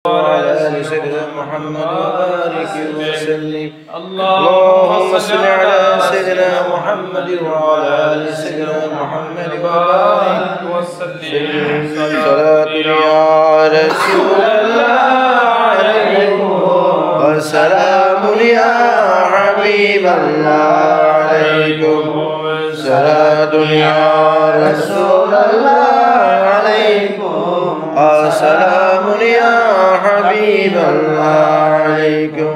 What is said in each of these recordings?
وعلى آل سيدنا محمد وبارك وسلم اللهم صل على سيدنا محمد وعلى آل سيدنا محمد وبارك وسلم صلاة يا رسول الله عليكم وسلام يا حبيب الله عليكم صلاة يا رسول الله عليكم وسلام يا حبيب الله عليكم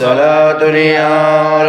صلاة يا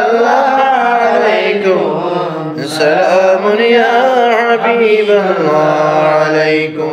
الله عليكم سلام يا حبيب الله عليكم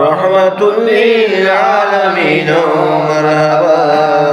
رحمة للعالمين مرحبا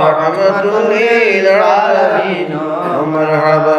رحمة للعالمين مرحبا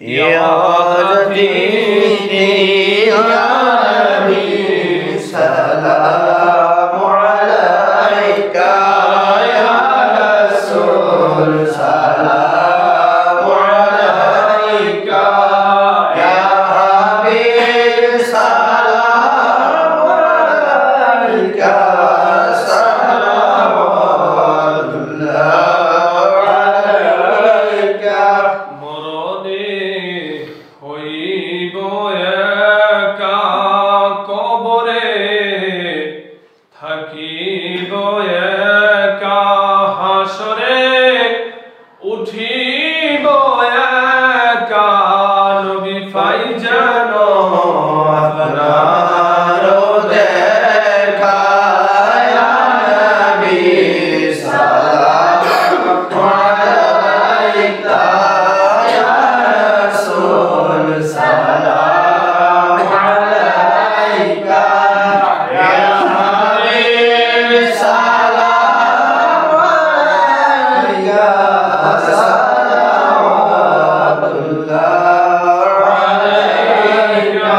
يا جديدي يا نبي سلام عليك يا رسول سلام عليك يا حبيب سلام عليك صلوات الله عليك মরণে হইব একা কবরে থাকিব একা হাসরে উঠিব একা নবী পাই যেন আপনার দেখা ইয়া নবী সালাম আলাইকা ইয়া রাসূল সালাম আলাইকা ইয়া হাবিব সালাম আলাইকা সালাওয়াতুল্লাহ আলাইকা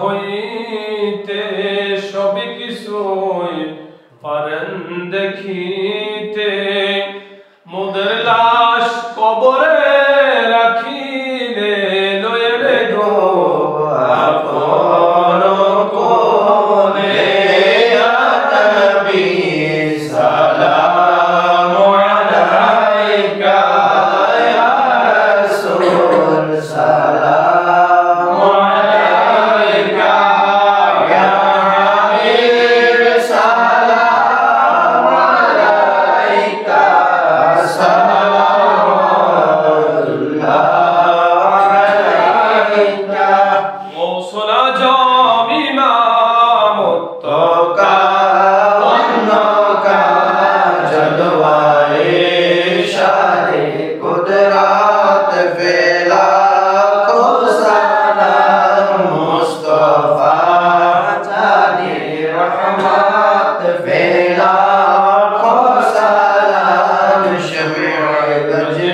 হইতে সবে কিছুই পারেন দেখিতে মোদের লাশ কবরে রাখিলে লয়ে রে গো আপন কোনে ইয়া নবী সালাম আলাইকা ইয়া রাসূল সালাম আলাইকা ইয়া হাবিব সালাম আলাইকা সালাওয়াতুল্লাহ আলাইকা মৌসুলা জম ইমাম তোকা অন্যকা জলওয়ায়ে শানে কুদরত ফেলা খো সালাম মুস্তাফা জানে রহমত ফেলা খো সালাম শমীউল গজ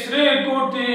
শ্রীকুটি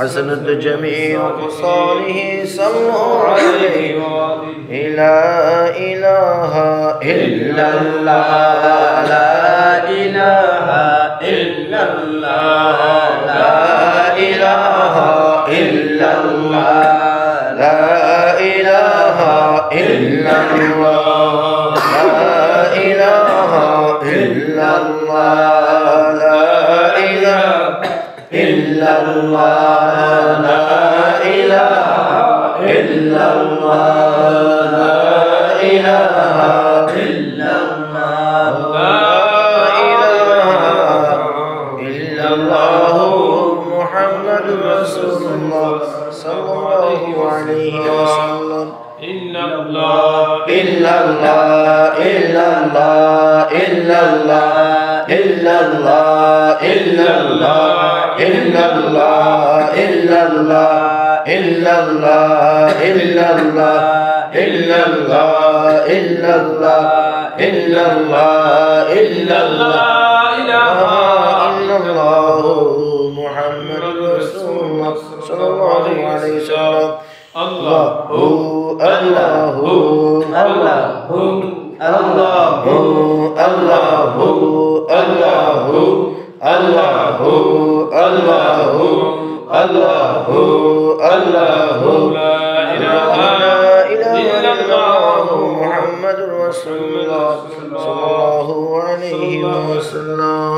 حسنت جميع خصاله صلوا عليه لا إله إلا الله لا إله إلا الله لا إله إلا الله لا إله إلا الله لا إله إلا الله لا إله إلا الله لا إله إلا الله لا إله إلا الله لا إله إلا الله محمد رسول الله صلى الله عليه وسلم إلا الله إلا الله إلا الله إلا الله إلا الله إلا الله إلا الله إلا الله إلا الله إلا الله إلا الله إلا الله إلا الله إلا الله إلا الله محمد رسول الله صلى الله عليه وسلم الله الله الله الله الله الله الله الله الله الله لا إله إلا الله محمد رسول الله صلى الله عليه وسلم